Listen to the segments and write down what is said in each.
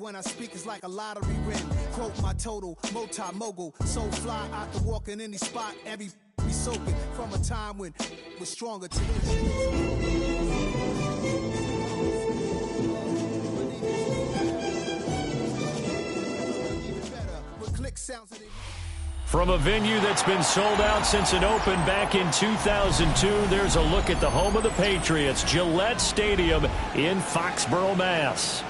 when I speak is like a lottery win. Quote my total, multi-mogul, so fly I can walk in any spot, every be soaking from a time when was stronger to From a venue that's been sold out since it opened back in 2002, there's a look at the home of the Patriots, Gillette Stadium in Foxborough, Mass.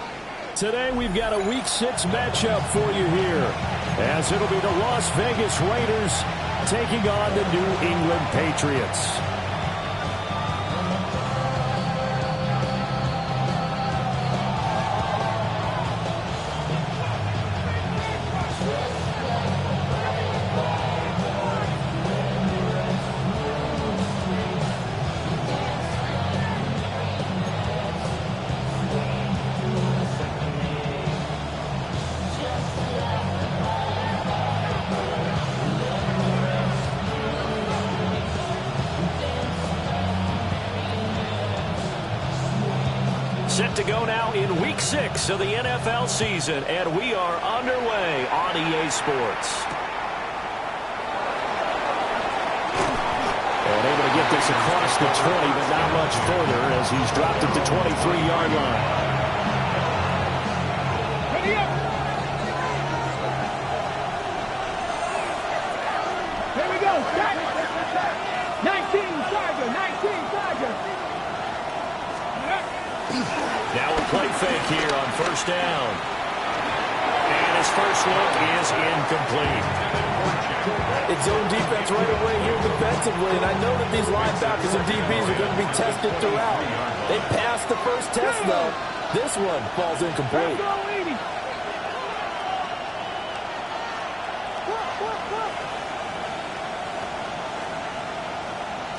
Today we've got a Week 6 matchup for you here, as it'll be the Las Vegas Raiders taking on the New England Patriots. Set to go now in Week 6 of the NFL season, and we are underway on EA Sports. And able to get this across the 20, but not much further as he's dropped at the 23-yard line. Ready up! Here we go, set! 19, Charger, 19, Charger! Now a play fake here on first down. And his first look is incomplete. It's zone defense right away here defensively, and I know that these linebackers and DBs are going to be tested throughout. They passed the first test, though. This one falls incomplete.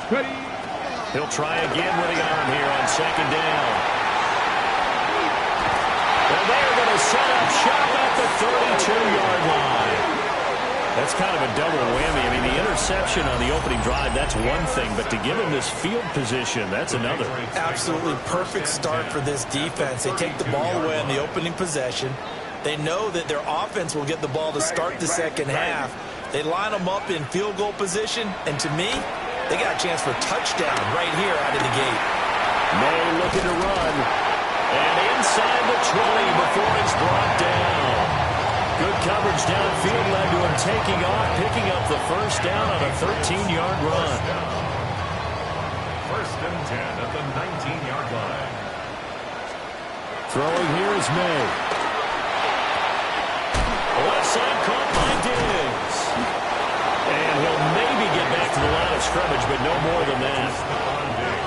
Ready. He'll try again with the arm here on second down. And they're going to set up shop at the 32-yard line. That's kind of a double whammy. I mean, the interception on the opening drive, that's one thing, but to give him this field position, that's another. Absolutely perfect start for this defense. They take the ball away on the opening possession. They know that their offense will get the ball to start the second half. They line them up in field goal position, and to me, they got a chance for a touchdown right here out of the gate. May looking to run. And inside the 20 before it's brought down. Good coverage downfield led to him taking off, picking up the first down on a 13-yard run. First and 10 at the 19-yard line. Throwing here is May. Left side caught by Diggs. And he'll maybe get back to the line of scrimmage, but no more than that.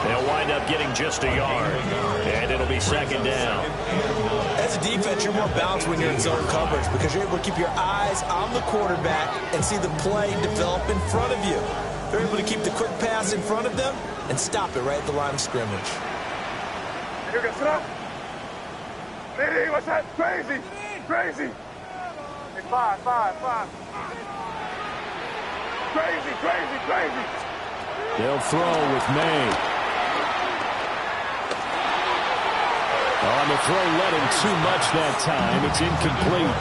They'll wind up getting just a yard, and it'll be second down. As a defense, you're more balanced when you're in zone coverage because you're able to keep your eyes on the quarterback and see the play develop in front of you. They're able to keep the quick pass in front of them and stop it right at the line of scrimmage. Here goes up. Hey, what's that? Crazy. Crazy. Hey, five. Crazy. They'll throw with May. On the throw, led him too much that time. It's incomplete.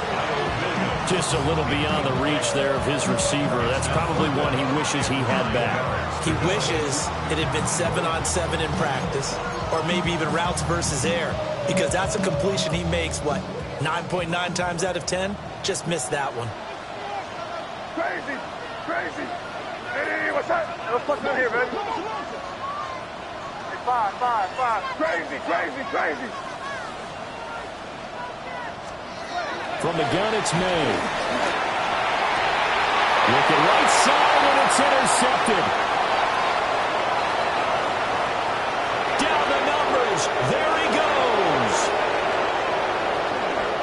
Just a little beyond the reach there of his receiver. That's probably one he wishes he had back. He wishes it had been 7-on-7 in practice, or maybe even routes versus air, because that's a completion he makes, 9.9 times out of 10? Just missed that one. Crazy. Hey, what's that? Let's put it here, man. Hey, five. Crazy. From the gun, it's May. Looking right side, and it's intercepted. Down the numbers. There he goes.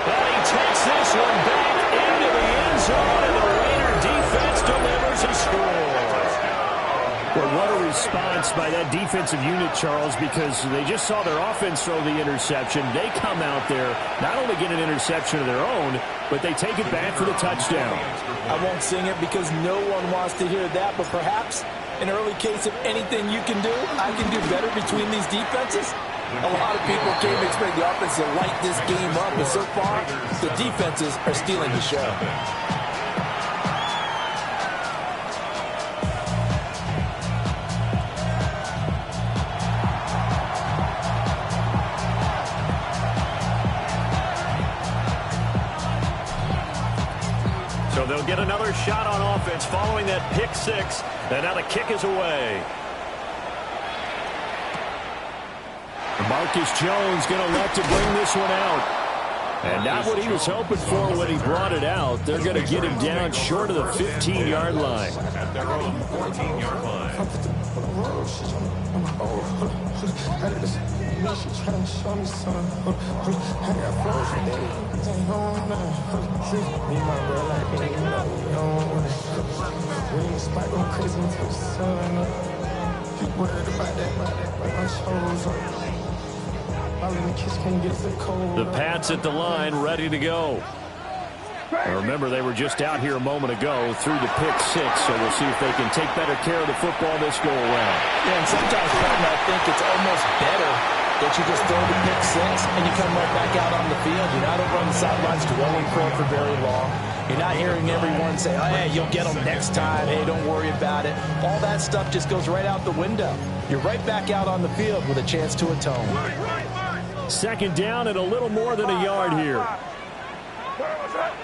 And he takes this one back into the end zone, and the Raider defense delivers a score. Well, what a response by that defensive unit, Charles, because they just saw their offense throw the interception. They come out there, not only get an interception of their own, but they take it back for the touchdown. I won't sing it because no one wants to hear that, but perhaps an early case of anything you can do, I can do better between these defenses. A lot of people came expecting the offense to light this game up, but so far, the defenses are stealing the show. So they'll get another shot on offense following that pick six. And now the kick is away. Marcus Jones going to elect to bring this one out. And not what he was hoping for when he brought it out. They're going to get him down short of the 15-yard line. At their own 14-yard line. The Pats at the line, ready to go. Now remember, they were just out here a moment ago through the pick six, so we'll see if they can take better care of the football this go around. Yeah, and sometimes, I think it's almost better that you just throw the pick six and you come right back out on the field. You're not over on the sidelines dwelling for very long. You're not hearing everyone say, oh, hey, you'll get them next time. Hey, don't worry about it. All that stuff just goes right out the window. You're right back out on the field with a chance to atone. Second down and a little more than a yard here. What's that?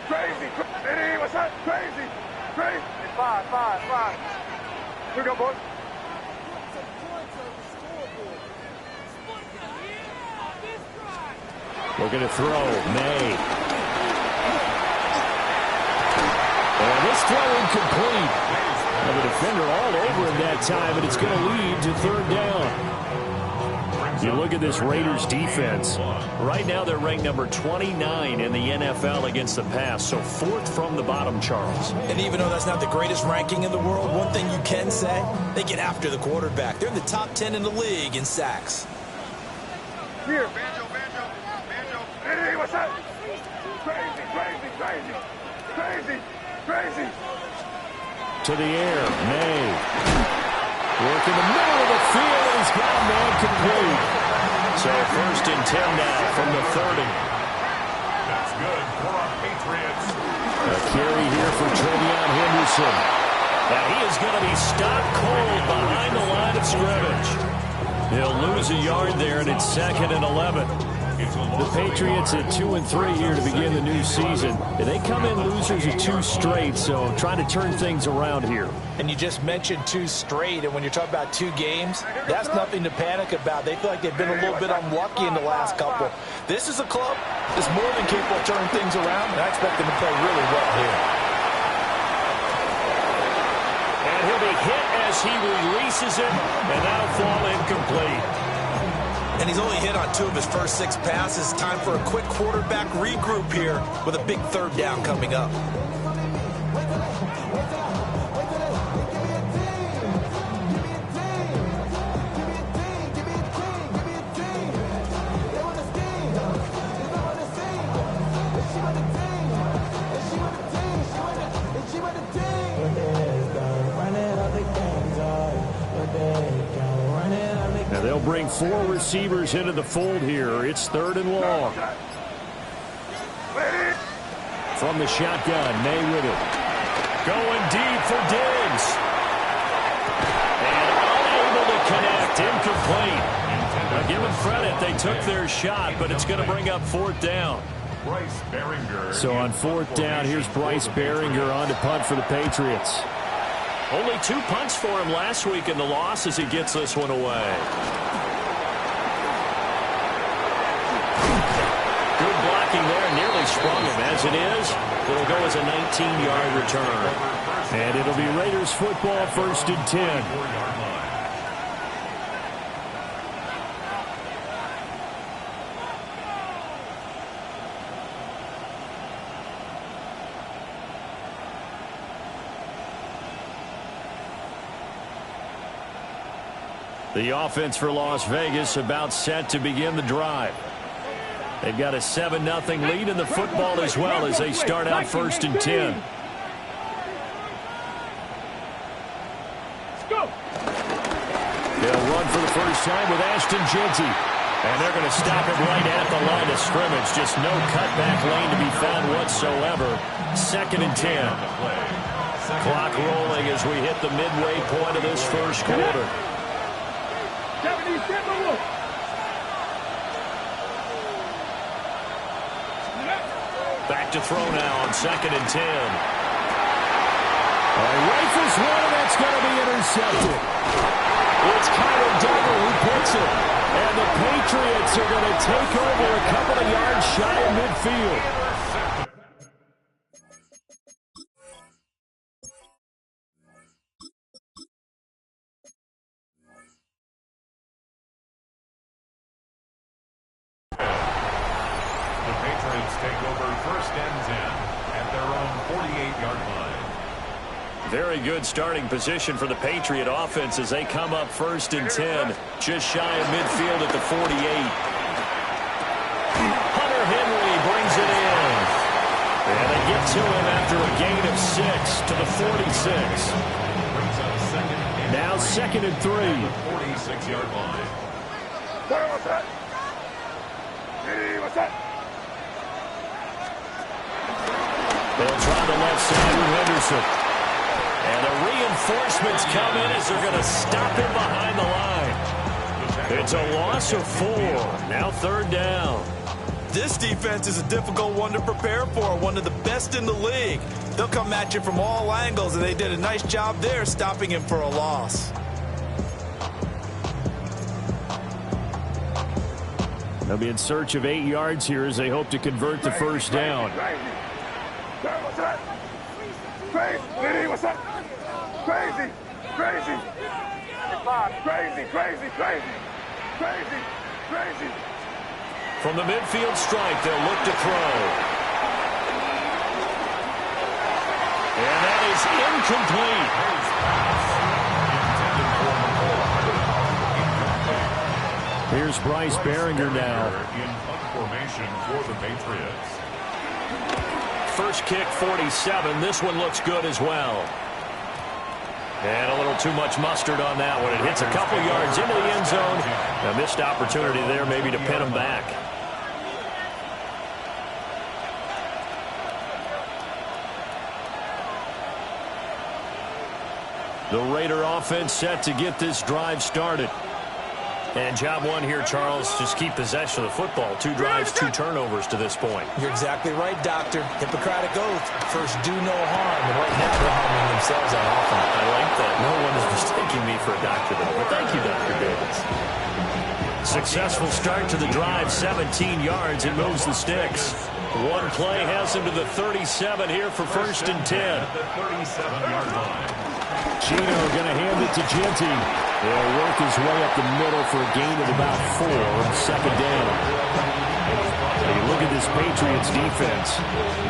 Crazy. Eddie, what's that? Crazy. Crazy. 5. Here we go, boys. Looking to throw. May. And this throw incomplete. And the defender all over him that time, and it's going to lead to third down. You look at this Raiders defense. Right now they're ranked number 29 in the NFL against the pass, so fourth from the bottom, Charles. And even though that's not the greatest ranking in the world, one thing you can say, they get after the quarterback. They're in the top 10 in the league in sacks. Here. Banjo. Eddie, what's that? Crazy. To the air, May. Work in the middle of the field, and he's got a man complete. So first and 10 now from the 30. That's good for our Patriots. A carry here for Trevion Henderson. And he is going to be stopped cold behind the line of scrimmage. He'll lose a yard there, and it's 2nd and 11. The Patriots at 2-3 here to begin the new season. They come in losers of 2 straight, so trying to turn things around here. And you just mentioned 2 straight, and when you're talking about 2 games, that's nothing to panic about. They feel like they've been a little bit unlucky in the last couple. This is a club that's more than capable of turning things around, and I expect them to play really well here. And he'll be hit as he releases it, and that'll fall incomplete. And he's only hit on 2 of his first 6 passes. Time for a quick quarterback regroup here with a big third down coming up. They'll bring 4 receivers into the fold here. It's 3rd and long. From the shotgun, May with it. Going deep for Diggs. And unable to connect. Incomplete. Now give them credit. They took their shot, but it's going to bring up 4th down. Bryce Baringer. So on 4th down, here's Bryce Baringer on to punt for the Patriots. Only 2 punts for him last week in the loss as he gets this one away. Good blocking there, nearly sprung him. As it is, it'll go as a 19-yard return. And it'll be Raiders football, 1st and 10. The offense for Las Vegas about set to begin the drive. They've got a 7-0 lead in the football as well as they start out 1st and 10. They'll run for the first time with Ashton Jeanty. And they're going to stop him right at the line of scrimmage. Just no cutback lane to be found whatsoever. 2nd and 10. Clock rolling as we hit the midway point of this first quarter. Back to throw now on 2nd and 10. Rifles one, and that's going to be intercepted. It's Kyle Duggar who puts it. And the Patriots are going to take over a couple of yards shy of midfield. The Patriots take over 1st and 10 at their own 48-yard line. Very good starting position for the Patriot offense as they come up 1st and 10, just shy of midfield at the 48. Hunter Henry brings it in. And they get to him after a gain of 6 to the 46. Now 2nd and 3. 46-yard line. What's that? Hey, what's that? They'll try the left side with Henderson. And the reinforcements come in as they're going to stop him behind the line. It's a loss of 4. Now 3rd down. This defense is a difficult one to prepare for, one of the best in the league. They'll come at you from all angles, and they did a nice job there stopping him for a loss. They'll be in search of 8 yards here as they hope to convert the first down. What's that? Crazy. Diddy, what's that? Crazy. Crazy. Crazy, crazy, crazy. Crazy, crazy. From the midfield stripe, they'll look to throw. And that is incomplete. Here's Bryce Baringer now. In punt formation for the Patriots. First kick, 47. This one looks good as well. And a little too much mustard on that one. It hits a couple yards into the end zone. A missed opportunity there maybe to pin him back. The Raider offense set to get this drive started. And job one here, Charles, just keep possession of the football. 2 drives, 2 turnovers to this point. You're exactly right, Doctor. Hippocratic oath. First, do no harm. And right now, they're harming themselves on offense. I like that. No one is mistaking me for a doctor, though. But thank you, Dr. Davis. Successful start to the drive, 17 yards, and moves the sticks. One play has him to the 37 here for 1st and 10. At the 37-yard line. Gino going to hand it to Jeanty. He'll work his way up the middle for a gain of about 4 on 2nd down. Hey, look at this Patriots defense.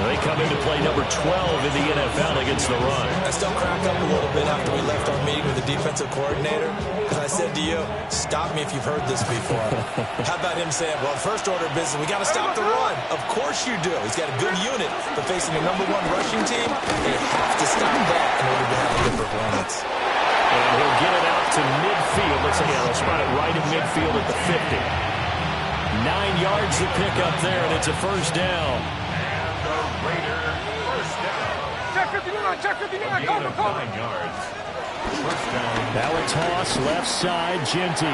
They come into play number 12 in the NFL against the run. I still crack up a little bit after we left our meeting with the defensive coordinator because I said to you, stop me if you've heard this before. How about him saying, well, first order of business, we got to stop the run. Of course you do. He's got a good unit, but facing the #1 rushing team, they have to stop that in order to have a good performance. And he'll get it out to midfield. Let's see, they'll spot it right in midfield at the 50. 9 yards to pick up there, and it's a first down. And the Raider first down. Check 59, check 59, Gain of 9 yards. First down. Now a toss, left side, Jeanty.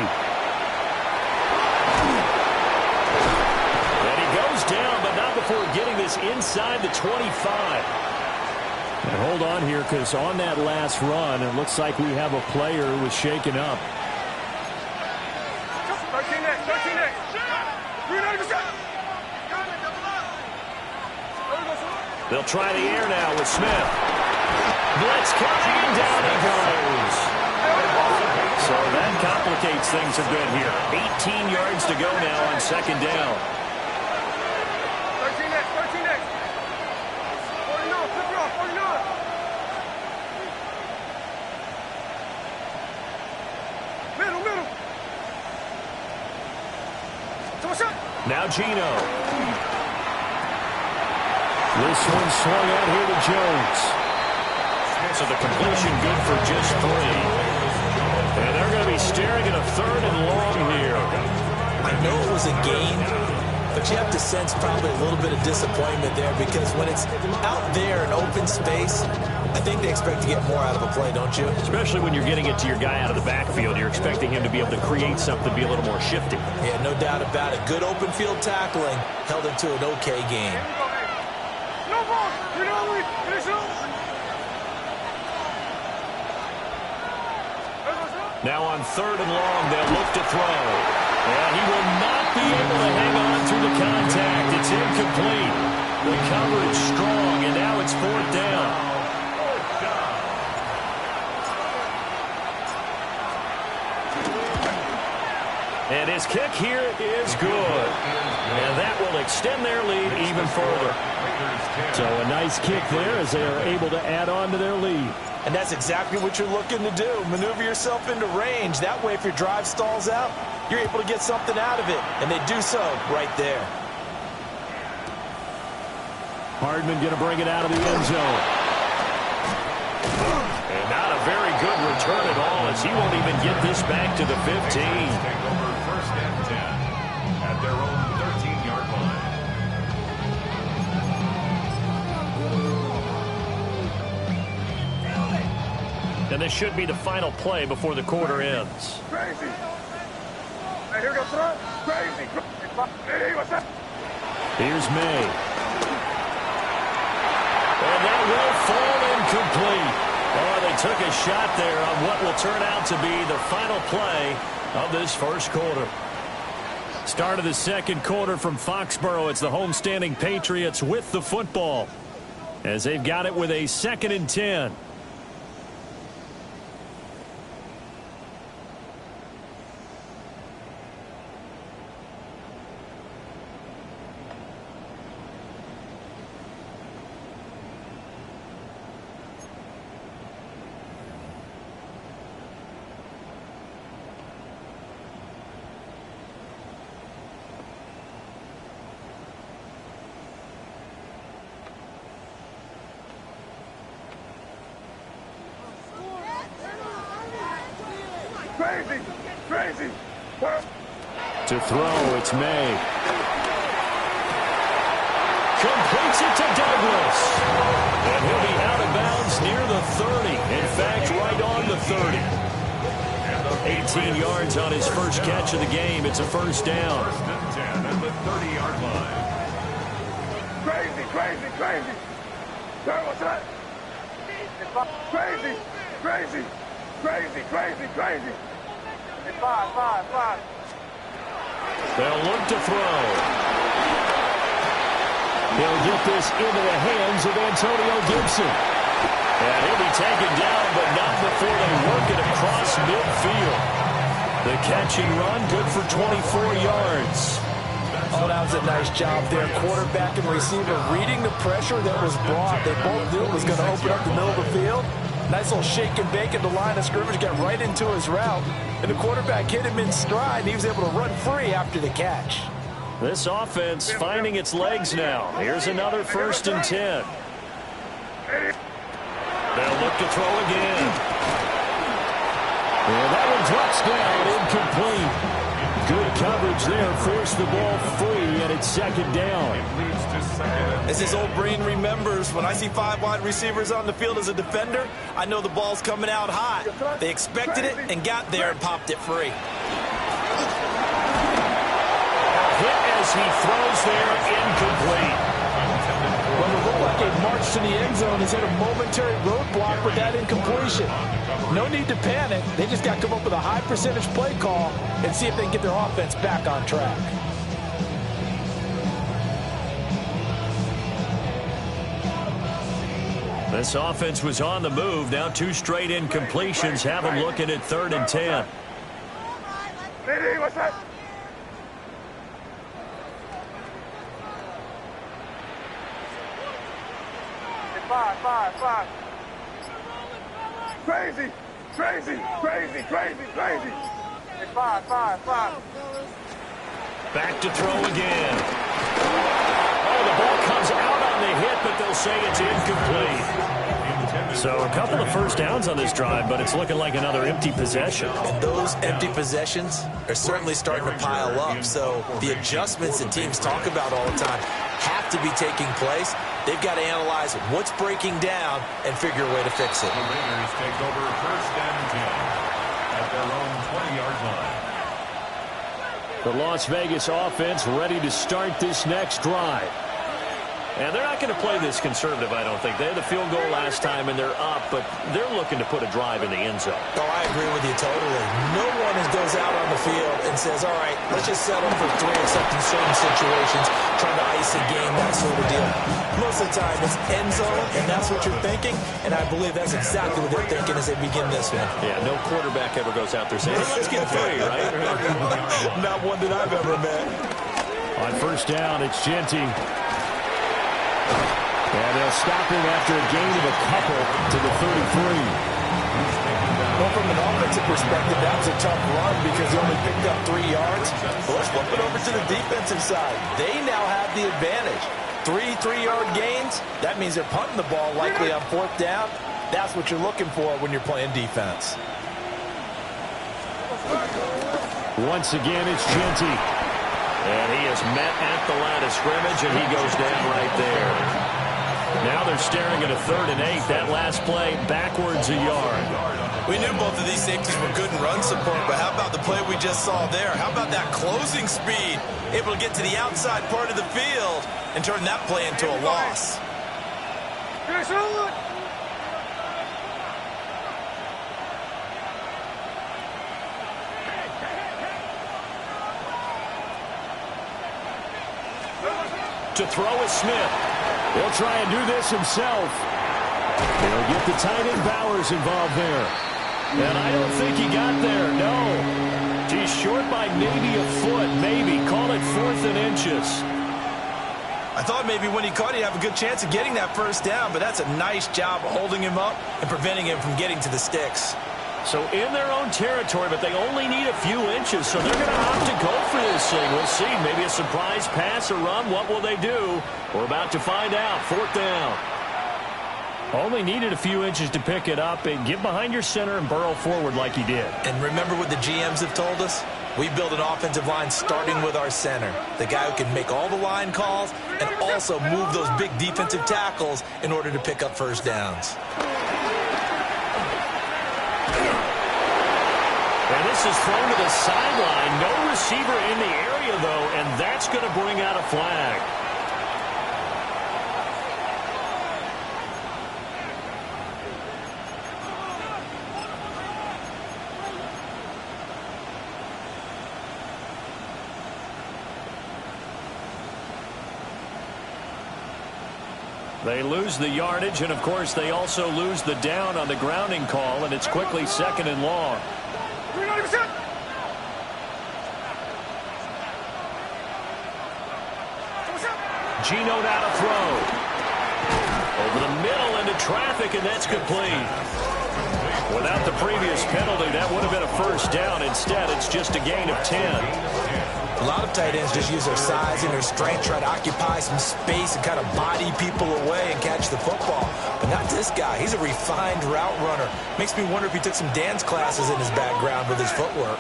And he goes down, but not before getting this inside the 25. And hold on here, because on that last run, it looks like we have a player who was shaken up. 13 next, 13 next. 390%. They'll try the air now with Smith. Blitz coming, down he goes. So that complicates things a bit here. 18 yards to go now on 2nd down. 13 next, 13 next. 49, flip it off, 49. Middle, middle. Now Gino. This one swung out here to Jones. So the completion good for just 3. And they're going to be staring at a 3rd and long here. I know it was a gain, but you have to sense probably a little bit of disappointment there because when it's out there in open space, I think they expect to get more out of a play, don't you? Especially when you're getting it to your guy out of the backfield. You're expecting him to be able to create something, be a little more shifty. Yeah, no doubt about it. Good open field tackling held it to an okay game. Now on 3rd and long, they'll look to throw. And he will not be able to hang on through the contact. It's incomplete. The coverage strong, and now it's 4th down. And his kick here is good. And that will extend their lead even further. So a nice kick there as they are able to add on to their lead. And that's exactly what you're looking to do. Maneuver yourself into range. That way, if your drive stalls out, you're able to get something out of it. And they do so right there. Hardman going to bring it out of the end zone. And not a very good return at all as he won't even get this back to the 15. Take over 1st and 10 at their own 13-yard line. And this should be the final play before the quarter ends. Crazy. Hey, here goes front. Crazy. Hey, what's that? Here's May. And that will fall incomplete. Oh, they took a shot there on what will turn out to be the final play of this 1st quarter. Start of the 2nd quarter from Foxborough. It's the homestanding Patriots with the football as they've got it with a 2nd and 10. Crazy. Crazy. To throw, it's May. Completes it to Douglas. And he'll be out of bounds near the 30. In fact, right on the 30. 18 yards on his first catch of the game. It's a 1st down. 1st and 10 at the 30-yard line. Crazy, crazy, crazy. Sir, what's that? Crazy, crazy, crazy, crazy, crazy. 5. They'll look to throw. He'll get this into the hands of Antonio Gibson. And he'll be taken down, but not before they work it across midfield. The catch and run, good for 24 yards. Oh, that was a nice job there. Quarterback and receiver reading the pressure that was brought. They both knew it was going to open up the middle of the field. Nice little shake and bake at the line of scrimmage, got right into his route. And the quarterback hit him in stride. He was able to run free after the catch. This offense finding its legs now. Here's another 1st and 10. They'll look to throw again. And that one drops down, incomplete. Good coverage there, forced the ball free, and it's 2nd down. As his old brain remembers, when I see 5 wide receivers on the field as a defender, I know the ball's coming out hot. They expected it and got there and popped it free. Hit as he throws there, incomplete. Well, it looked like a march to the end zone has hit a momentary roadblock with that incompletion. No need to panic. They just got to come up with a high percentage play call and see if they can get their offense back on track. This offense was on the move. Now 2 straight incompletions have them looking at 3rd and 10. Lady, what's that? Five. Crazy, crazy, crazy, crazy, crazy. 5. Back to throw again. Oh, the ball comes out on the hit, but they'll say it's incomplete. So a couple of first downs on this drive, but it's looking like another empty possession. And those empty possessions are certainly starting to pile up. So the adjustments that teams talk about all the time have to be taking place. They've got to analyze what's breaking down and figure a way to fix it. The Raiders take over first and 10 at their own 20-yard line. The Las Vegas offense ready to start this next drive. And they're not going to play this conservative, I don't think. They had the field goal last time, and they're up, but they're looking to put a drive in the end zone. Oh, I agree with you totally. No one goes out on the field and says, all right, let's just settle for 3 except in certain situations, trying to ice a game, that sort of deal. Most of the time, it's end zone, and that's what you're thinking, and I believe that's exactly what they're thinking as they begin this one. Yeah, no quarterback ever goes out there saying, hey, let's get 3, right? Not one that I've ever met. On first down, it's Genty. And they'll stop him after a gain of a couple to the 33. Well, from an offensive perspective, that was a tough run because he only picked up 3 yards. But let's flip it over to the defensive side. They now have the advantage. 3 3-yard gains. That means they're punting the ball likely on 4th down. That's what you're looking for when you're playing defense. Once again, it's Genty. And he is met at the line of scrimmage, and he goes down right there. Now they're staring at a 3rd and 8. That last play, backwards a yard. We knew both of these safeties were good in run support, but how about the play we just saw there? How about that closing speed? Able to get to the outside part of the field and turn that play into a loss. To throw is Smith. He'll try and do this himself. He'll get the tight end Bowers involved there. And I don't think he got there, no. He's short by maybe a foot, maybe. Call it 4th and inches. I thought maybe when he caught it, he'd have a good chance of getting that first down, but that's a nice job holding him up and preventing him from getting to the sticks. So in their own territory, but they only need a few inches, so they're going to have to go for this thing. We'll see. Maybe a surprise pass or run. What will they do? We're about to find out. 4th down. Only needed a few inches to pick it up and get behind your center and burrow forward like he did. And remember what the GMs have told us? We build an offensive line starting with our center, the guy who can make all the line calls and also move those big defensive tackles in order to pick up first downs. And this is thrown to the sideline. No receiver in the area, though, and that's going to bring out a flag. They lose the yardage, and, of course, they also lose the down on the grounding call, and it's quickly 2nd and long. Geno now to throw. Over the middle into traffic, and that's complete. Without the previous penalty, that would have been a first down. Instead, it's just a gain of 10. A lot of tight ends just use their size and their strength, try to occupy some space and kind of body people away and catch the football. But not this guy. He's a refined route runner. Makes me wonder if he took some dance classes in his background with his footwork.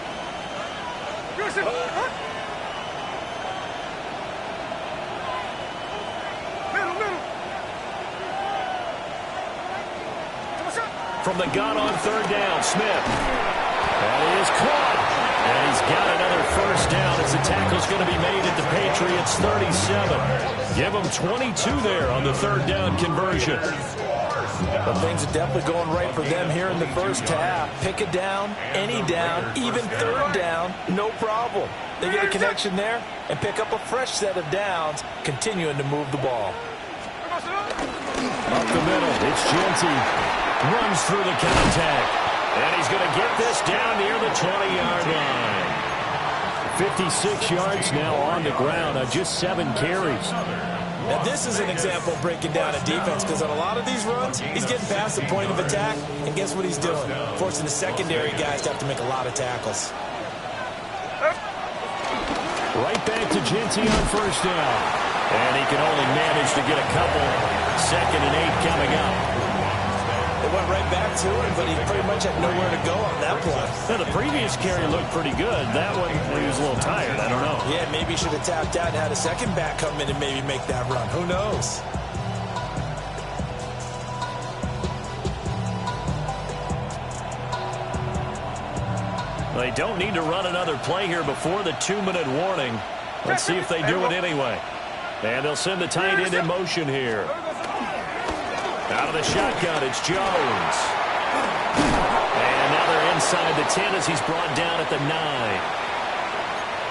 From the gun on 3rd down, Smith. That is caught. And he's got another first down as the tackle's going to be made at the Patriots 37. Give them 22 there on the 3rd down conversion. But things are definitely going right for them here in the first half. Pick it down, any down, even 3rd down, no problem. They get a connection there and pick up a fresh set of downs, continuing to move the ball. Up the middle, it's Genty. Runs through the contact. And he's going to get this down near the 20-yard line. 56 yards now on the ground on just 7 carries. Now, this is an example of breaking down a defense because on a lot of these runs, he's getting past the point of attack, and guess what he's doing? Forcing the secondary guys to have to make a lot of tackles. Right back to Genty on first down. And he can only manage to get a couple. 2nd and 8 coming up. It went right back to him, but he pretty much had nowhere to go on that play. Now, the previous carry looked pretty good. That one, he was a little tired. I don't know. Yeah, maybe he should have tapped out and had a second back come in and maybe make that run. Who knows? They don't need to run another play here before the 2-minute warning. Let's see if they do it anyway. And they'll send the tight end in motion here. Out of the shotgun, it's Jones. And now they're inside the 10 as he's brought down at the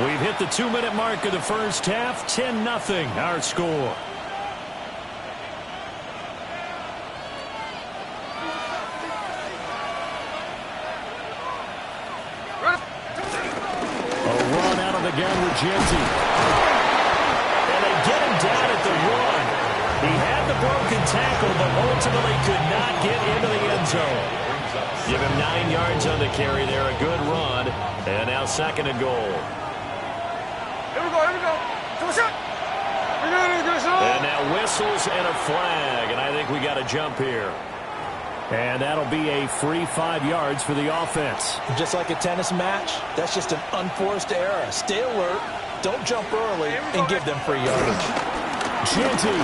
9. We've hit the 2-minute mark of the first half. 10-0 our score. Again with Genty. And they get him down at the 1. He had the broken tackle, but ultimately could not get into the end zone. Give him 9 yards on the carry there. A good run. And now 2nd and goal. Here we go, here we go. And now whistles and a flag. And I think we got a jump here. And that'll be a free 5 yards for the offense. Just like a tennis match, that's just an unforced error. Stay alert, don't jump early, and give them free yardage. Genty.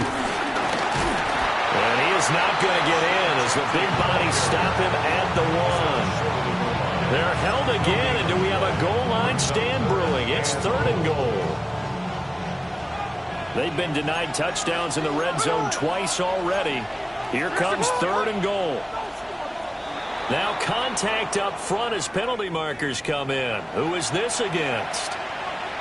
And he is not going to get in as the big bodies stop him at the 1. They're held again, and do we have a goal line stand brewing? It's 3rd and goal. They've been denied touchdowns in the red zone twice already. Here comes 3rd and goal. Now contact up front as penalty markers come in. Who is this against?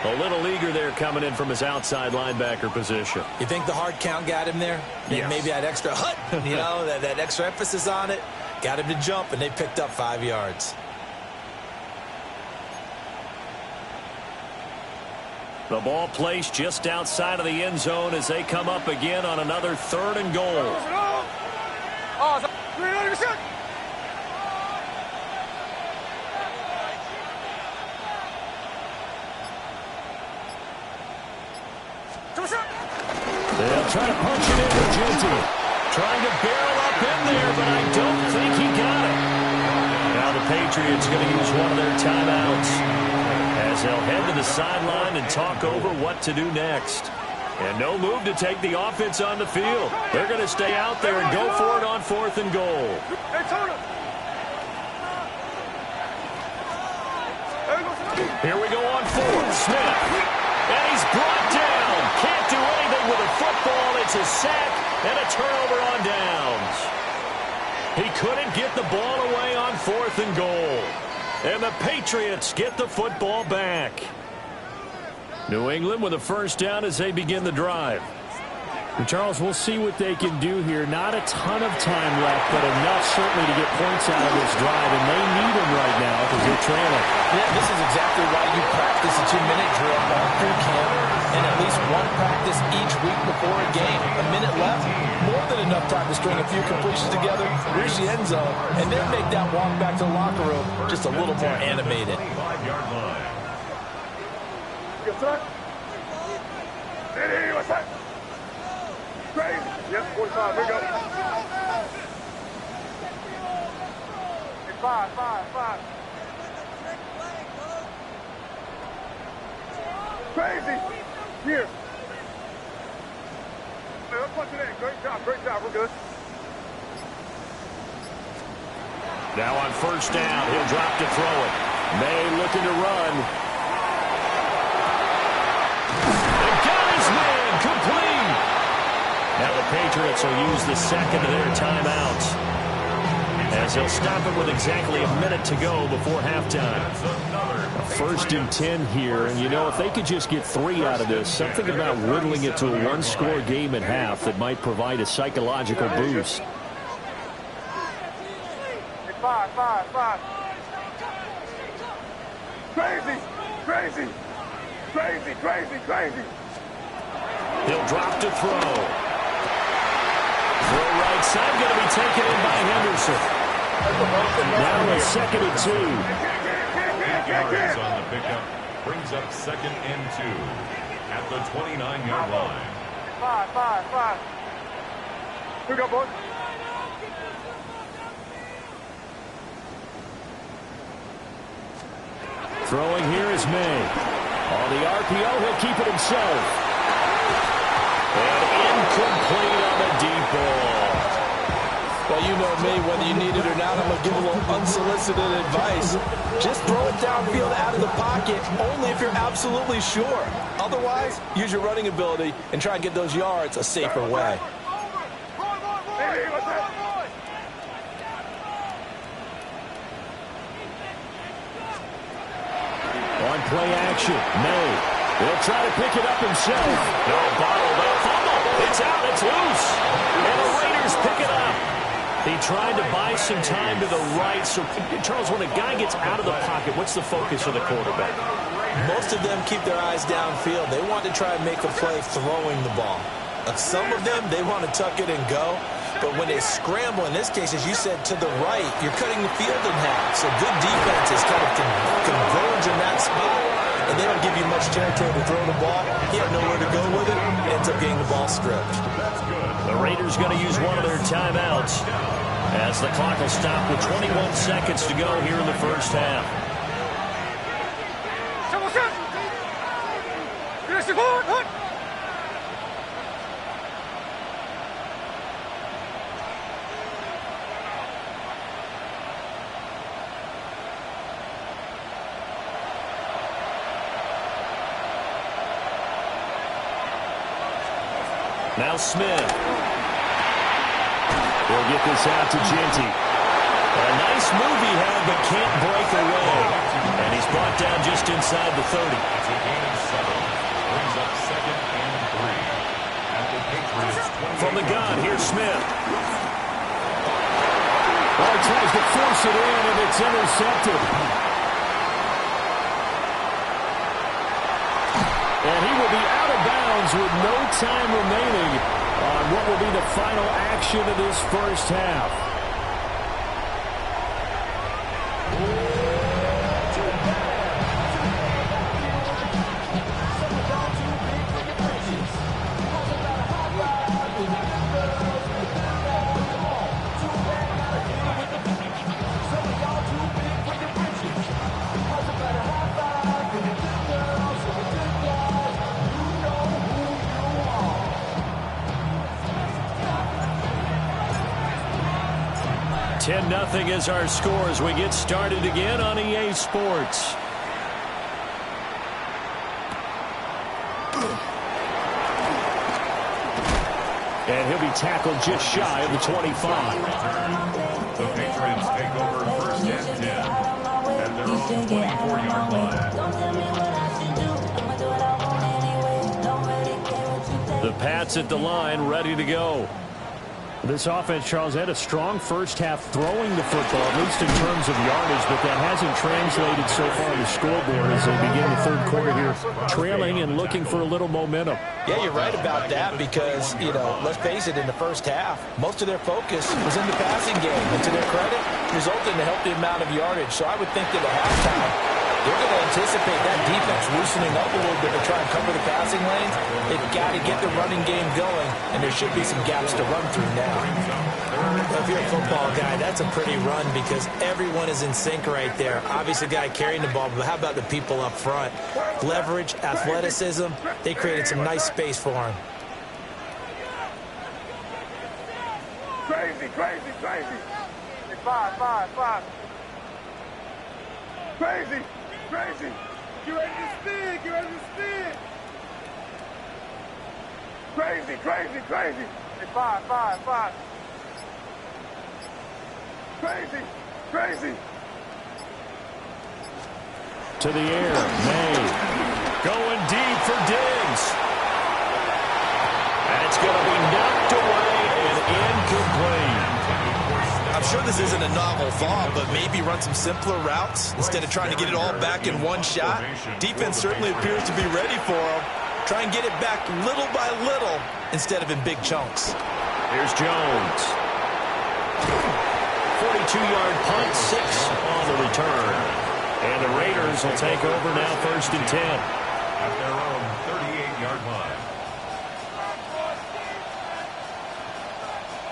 A little eager there coming in from his outside linebacker position. You think the hard count got him there? Yes. Maybe that extra hut, you know, that extra emphasis on it. Got him to jump, and they picked up 5 yards. The ball placed just outside of the end zone as they come up again on another 3rd and goal. They'll try to punch it in with Genty. Trying to barrel up in there, but I don't think he got it. Now the Patriots going to use one of their timeouts as they'll head to the sideline and talk over what to do next. And no move to take the offense on the field. They're going to stay out there and go for it on 4th and goal. Here we go on 4th. Smith. And he's brought down. Can't do anything with a football. It's a sack and a turnover on downs. He couldn't get the ball away on 4th and goal. And the Patriots get the football back. New England with a first down as they begin the drive. And Charles, we'll see what they can do here. Not a ton of time left, but enough certainly to get points out of this drive, and they need them right now because they're trailing. Yeah, this is exactly why you practice a 2-minute drill all through camp and at least one practice each week before a game. A minute left, more than enough time to string a few completions together, reach the end zone, and then make that walk back to the locker room just a little more animated. 5-yard line. Yes, sir. Hey, what's that? Crazy. Yep, 45. Here we go. Hey, 5. Crazy. Here. Hey, let's punch it in. Great job. We're good. Now on first down, he'll drop to throw it. May looking to run. They got his man complete. Now the Patriots will use the second of their timeouts as they'll stop it with exactly a minute to go before halftime. First and 10 here, and you know, if they could just get 3 out of this, something about whittling it to a one-score game at half that might provide a psychological boost. 5. Crazy. He'll drop to throw. Throw right side, going to be taken in by Henderson. Now a 2nd and 2. 8 yards on the pickup. Brings up 2nd and 2 at the 29-yard line. 5. Here we go, boys. Throwing here is May. On the RPO, he'll keep it himself. And incomplete on the deep ball. Well, you know me, whether you need it or not, I'm going to give a little unsolicited advice. Just throw it downfield out of the pocket, only if you're absolutely sure. Otherwise, use your running ability and try and get those yards a safer way. On play action, May. He'll try to pick it up himself. No, bottled up. Fumble. It's out. It's loose. And the Raiders pick it up. He tried to buy some time to the right. So, Charles, when a guy gets out of the pocket, what's the focus of the quarterback? Most of them keep their eyes downfield. They want to try and make a play throwing the ball. Some of them, they want to tuck it and go. But when they scramble, in this case, as you said, to the right, you're cutting the field in half. So good defenses kind of converge in that spot, and they don't give you much territory to throw the ball. He had nowhere to go with it. Ends up getting the ball stripped. The Raiders going to use one of their timeouts as the clock will stop with 21 seconds to go here in the first half. Now Smith. He'll get this out to Jeanty. A nice move he had, but can't break away. And he's brought down just inside the 30. It's a gain of 7. Brings up 2nd and 3. At the Patriots 28. From the gun, here's Smith. Oh, he tries to force it in, and it's intercepted. And he will be out of bounds with no time remaining on what will be the final action of this first half. Nothing is our score as we get started again on EA Sports. And he'll be tackled just shy of the 25. The Patriots take over 1st and 10 at their own 24-yard line. The Pats at the line, ready to go. This offense, Charles, had a strong first half throwing the football, at least in terms of yardage, but that hasn't translated so far on the scoreboard as they begin the third quarter here, trailing and looking for a little momentum. Yeah, you're right about that because, let's face it, in the first half, most of their focus was in the passing game. And to their credit, resulted in a healthy amount of yardage. So I would think that at halftime, they're going to anticipate that defense loosening up a little bit to try and cover the passing lanes. They've got to get the running game going, and there should be some gaps to run through now. Well, if you're a football guy, that's a pretty run because everyone is in sync right there. Obviously, the guy carrying the ball, but how about the people up front? Leverage, athleticism, they created some nice space for him. Crazy. Five. Crazy. Get ready to spin. Crazy. Hey, five. Crazy. To the air, May. Going deep for Diggs. And it's going to be knocked away and incomplete. I'm sure this isn't a novel thought, but maybe run some simpler routes instead of trying to get it all back in one shot. Defense certainly appears to be ready for him. Try and get it back little by little instead of in big chunks. Here's Jones. 42-yard punt, 6 on the return. And the Raiders will take over now 1st and 10. At their own 38-yard line.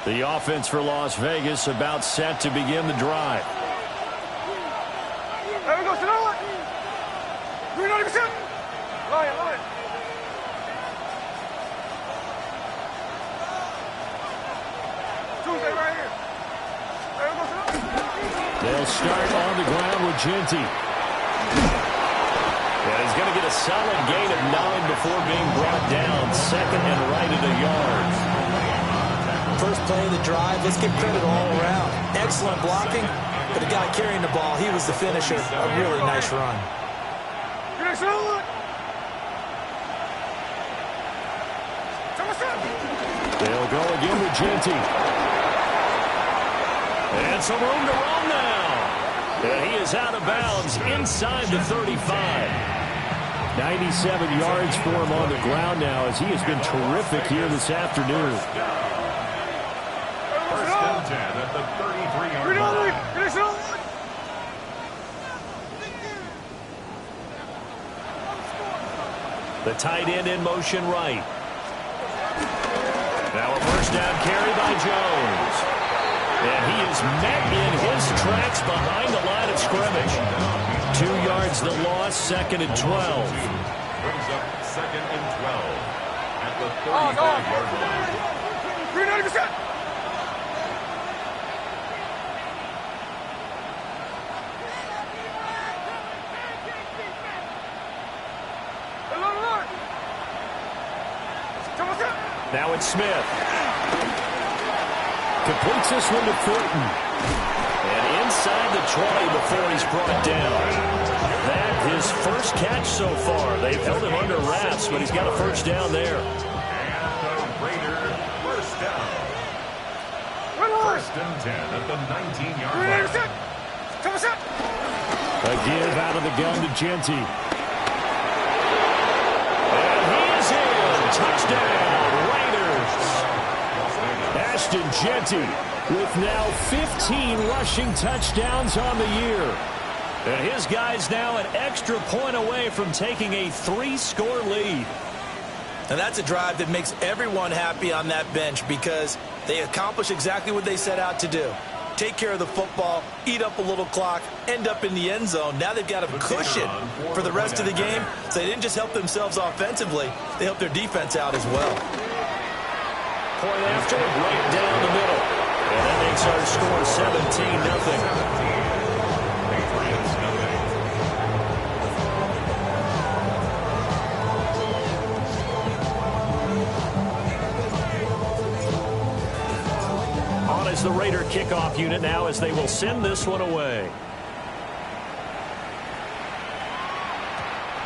The offense for Las Vegas about set to begin the drive. There we go, They'll start on the ground with Jeanty. And he's going to get a solid gain of 9 before being brought down. Second and right at a yard. First play of the drive. Let's give credit all around. Excellent blocking, but the guy carrying the ball, he was the finisher. A really nice run. They'll go again with Jeanty. And some room to run now. And he is out of bounds inside the 35. 97 yards for him on the ground now as he has been terrific here this afternoon. First and 10 at the 33-yard line. The tight end in motion right. Now a first down carry by Jones. And he is met in his tracks behind the line of scrimmage. 2 yards the loss, second and 12. Brings up second and 12 at the 35-yard line. 390%. Now it's Smith. Completes this one to Thornton. And inside the 20 before he's brought down. That his first catch so far. They've held him under wraps, but he's got a first down there. And the Raiders first down. First and 10 at the 19-yard line. A give out of the gun to Jeanty. And he is in. Touchdown, Raiders. Ashton Jeanty with now 15 rushing touchdowns on the year. And his guys now an extra point away from taking a 3-score lead. And that's a drive that makes everyone happy on that bench because they accomplish exactly what they set out to do. Take care of the football, eat up a little clock, end up in the end zone. Now they've got a cushion for the rest of the game. So they didn't just help themselves offensively, they helped their defense out as well. Point after, right down the middle. And that makes our score 17-0. Patriots nothing. On is the Raider kickoff unit now as they will send this one away.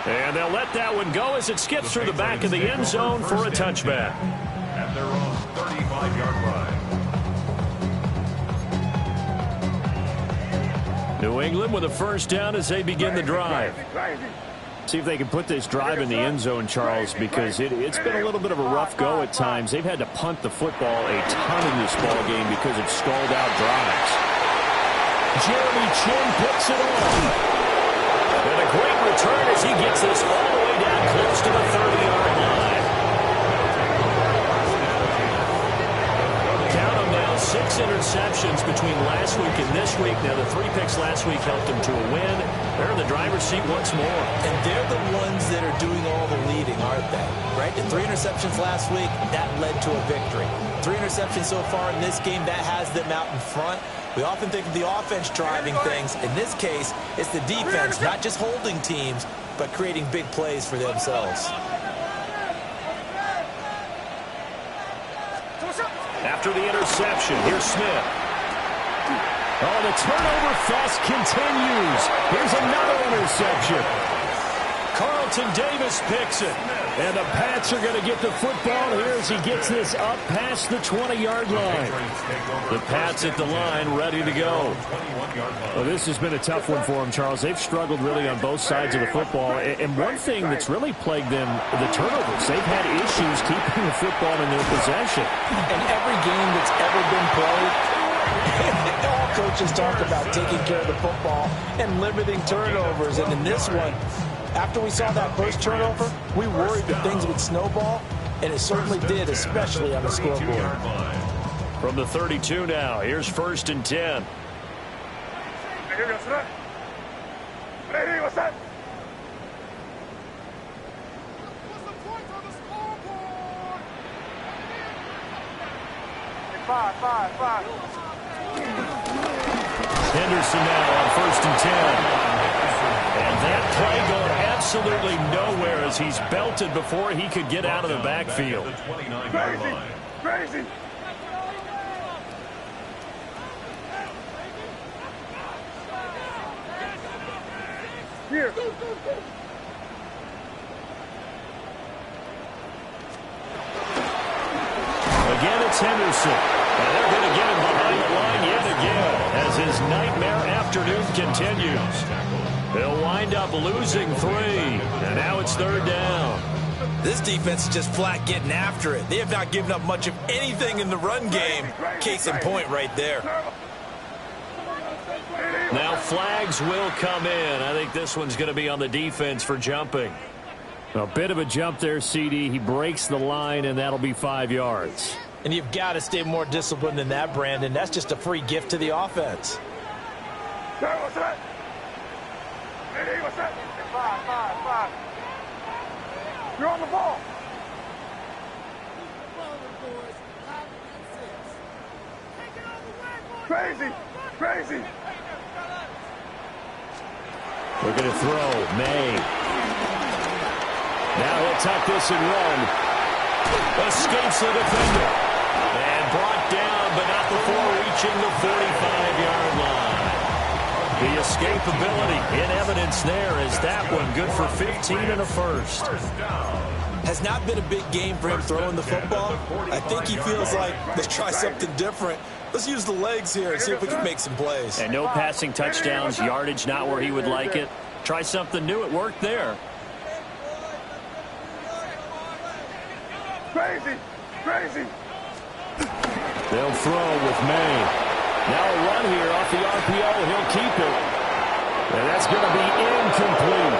And they'll let that one go as it skips through the back of the end zone for a touchback. At their own 35-yard line. New England with a first down as they begin the drive. See if they can put this drive in the end zone, Charles, because it's been a little bit of a rough go at times. They've had to punt the football a ton in this ball game because of stalled out drives. Jeremy Chinn picks it off. And a great return as he gets this all the way down close to the 30-yard line. Count them now, 6 interceptions between last week and this week. Now, the 3 picks last week helped them to a win. They're in the driver's seat once more. And they're the ones that are doing all the leading, aren't they? Right? The 3 interceptions last week, that led to a victory. 3 interceptions so far in this game, that has them out in front. We often think of the offense driving things. In this case, it's the defense, not just holding teams, but creating big plays for themselves. After the interception, here's Smith. Oh, the turnover fest continues. Here's another interception. Carlton Davis picks it. And the Pats are going to get the football here as he gets this up past the 20-yard line. The Pats at the line, ready to go. Well, this has been a tough one for them, Charles. They've struggled really on both sides of the football. And one thing that's really plagued them, the turnovers. They've had issues keeping the football in their possession. In every game that's ever been played, all coaches talk about taking care of the football and limiting turnovers. And in this one, after we saw that first turnover, we worried that things would snowball, and it certainly did, especially on the scoreboard. From the 32 now, here's first and 10. Five. Henderson now on 1st and 10. And that play going absolutely nowhere as he's belted before he could get out of the backfield. Crazy. Here. Again, it's Henderson. And they're going to get him behind the line yet again as his nightmare afternoon continues. They'll wind up losing 3, and now it's 3rd down. This defense is just flat getting after it. They have not given up much of anything in the run game. Case in point right there. Now flags will come in. I think this one's going to be on the defense for jumping. A bit of a jump there, CD. He breaks the line, and that'll be 5 yards. And you've got to stay more disciplined than that, Brandon. That's just a free gift to the offense. What's that? What's that? Five. You're on the ball. Crazy. We're going to throw. May. Now he'll tuck this and run. Escapes the defender. And brought down, but not before reaching the 45-yard line. The escapability in evidence there as that one good for 15 and a first. Has not been a big game for him throwing the football. I think he feels like, let's try something different. Let's use the legs here and see if we can make some plays. And no passing touchdowns, yardage not where he would like it. Try something new. It worked there. Crazy. They'll throw with May. Now a run here off the RPO. He'll keep it. And that's going to be incomplete.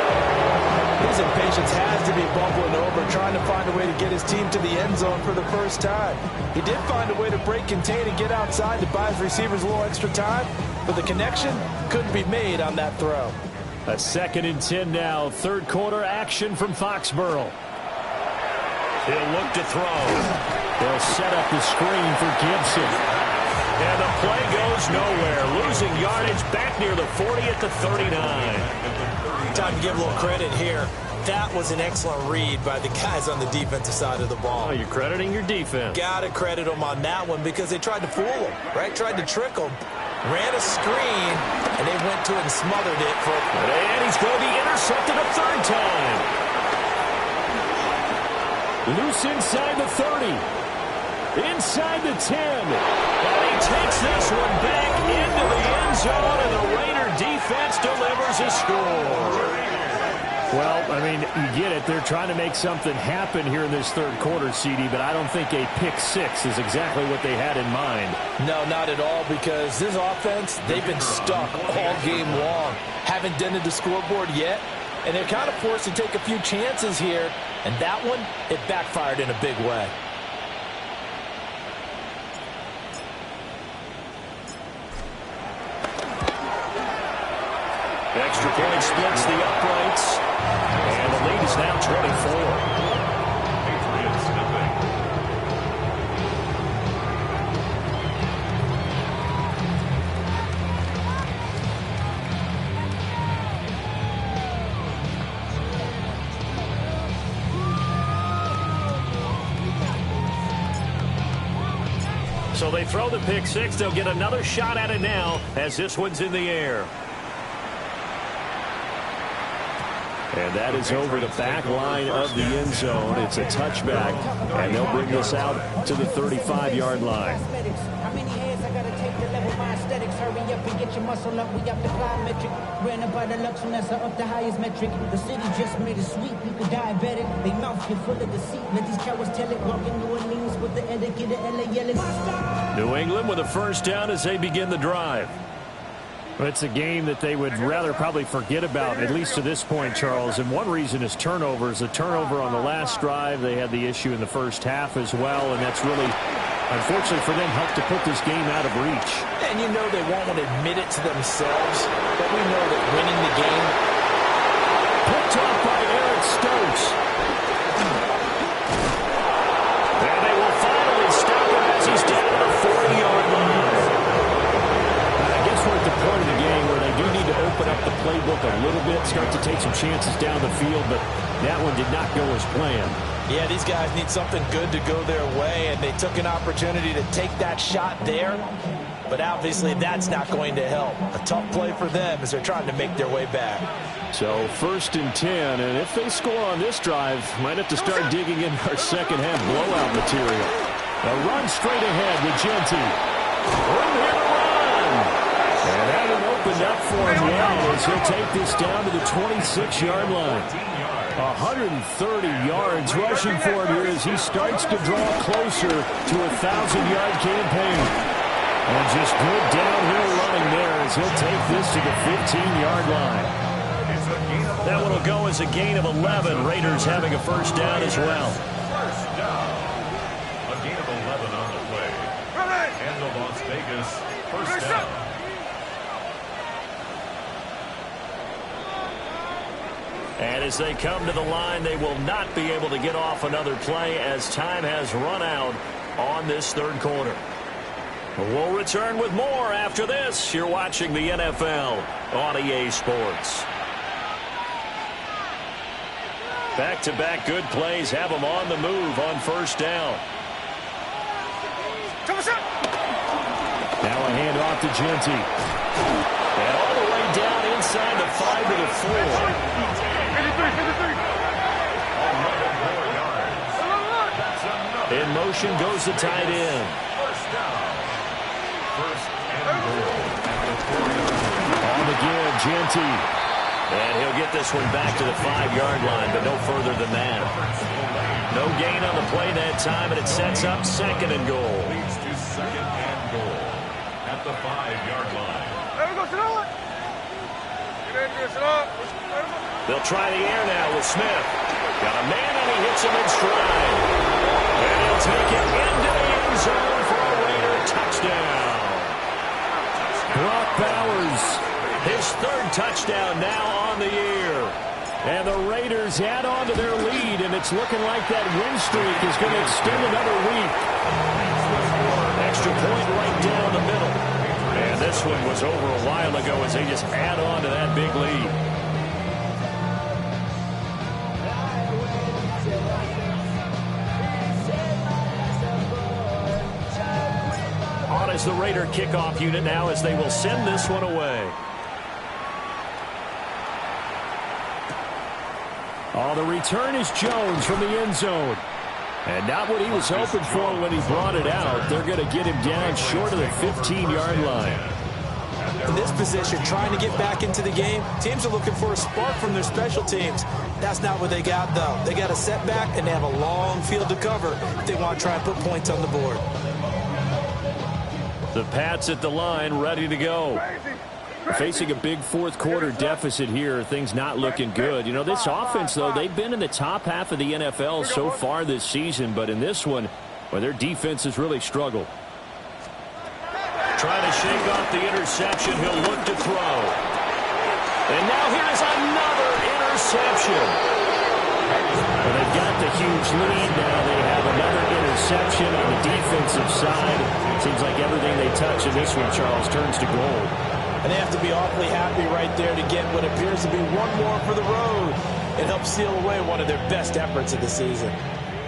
His impatience has to be bubbling over, trying to find a way to get his team to the end zone for the first time. He did find a way to break contain and get outside to buy his receivers a little extra time, but the connection couldn't be made on that throw. A 2nd and 10 now. 3rd quarter action from Foxborough. He'll look to throw. They'll set up the screen for Gibson. And the play goes nowhere. Losing yardage back near the 40 at the 39. Time to give a little credit here. That was an excellent read by the guys on the defensive side of the ball. Oh, you're crediting your defense. Got to credit them on that one because they tried to fool him, right? Tried to trick him. Ran a screen, and they went to it and smothered it. And he's going to be intercepted a 3rd time. Loose inside the 30. Inside the 10. And he takes this one back into the end zone, and the Raider defense delivers a score. Well, I mean, you get it. They're trying to make something happen here in this 3rd quarter, CD, but I don't think a pick 6 is exactly what they had in mind. No, not at all, because this offense, they've been stuck all game long. Haven't dented the scoreboard yet, and they're kind of forced to take a few chances here, and that one, it backfired in a big way. Extra point splits the uprights. And the lead is now 24. Patriots nothing. So they throw the pick 6. They'll get another shot at it now as this one's in the air. And that is over the back line of the end zone. It's a touchback, and they'll bring this out to the 35-yard line. How many hands I gotta take to level my aesthetics? Hurry up and get your muscle up. We up the plyometric. Ran up by the luxuriness up the highest metric. The city just made it sweet. People diabetic. They mouth get full of deceit. Let these cowards tell it. Walking New Orleans with the etiquette of LA yelling. New England with a first down as they begin the drive. It's a game that they would rather probably forget about, at least to this point, Charles. And one reason is turnovers. A turnover on the last drive. They had the issue in the first half as well, and that's really, unfortunately for them, helped to put this game out of reach. And you know they won't want to admit it to themselves, but we know that winning the game. Picked off by Eric Stokes. And they will finally stop him as he's down to the 40. little bit, start to take some chances down the field, but that one did not go as planned. Yeah, these guys need something good to go their way, and they took an opportunity to take that shot there. But obviously that's not going to help. A tough play for them as they're trying to make their way back. So 1st and 10, and if they score on this drive, might have to start digging in our second half blowout material. A run straight ahead with Jeanty. Room here to run. And that one opened up for him well as he'll take this down to the 26-yard line. 130 yards rushing for him here as he starts to draw closer to a 1,000-yard campaign. And just good downhill running there as he'll take this to the 15-yard line. That one will go as a gain of 11. Raiders having a first down as well. First down. A gain of 11 on the play. And the Las Vegas first down. And as they come to the line, they will not be able to get off another play as time has run out on this third quarter. We'll return with more after this. You're watching the NFL on EA Sports. Back-to-back good plays have them on the move on first down. Now a handoff to Jeanty. And all the way down inside the 5 to the 4. In motion goes the tight end. First down. First and goal. On the give, Jeanty. And he'll get this one back to the 5-yard line, but no further than that. No gain on the play that time, and it sets up 2nd and goal. Leads to 2nd and goal at the 5-yard line. They'll try the air now with Smith. Got a man, and he hits him in stride. And he'll take it into the end zone for a Raider touchdown. Brock Bowers, his 3rd touchdown now on the year. And the Raiders add on to their lead, and it's looking like that win streak is going to extend another week. Extra point right down the middle. And this one was over a while ago as they just add on to that big lead. On is the Raider kickoff unit now as they will send this one away. Oh, the return is Jones from the end zone. And not what he was hoping for when he brought it out. They're going to get him down short of the 15-yard line. In this position, trying to get back into the game, teams are looking for a spark from their special teams. That's not what they got, though. They got a setback, and they have a long field to cover if they want to try and put points on the board. The Pats at the line, ready to go. Facing a big fourth quarter deficit here, things not looking good. You know, this offense, though, they've been in the top half of the NFL so far this season, but in this one, well, their defense has really struggled. Trying to shake off the interception, he'll look to throw. And now here's another interception. Well, they've got the huge lead now. They have another interception on the defensive side. Seems like everything they touch in this one, Charles, turns to gold. And they have to be awfully happy right there to get what appears to be one more for the road and help seal away one of their best efforts of the season.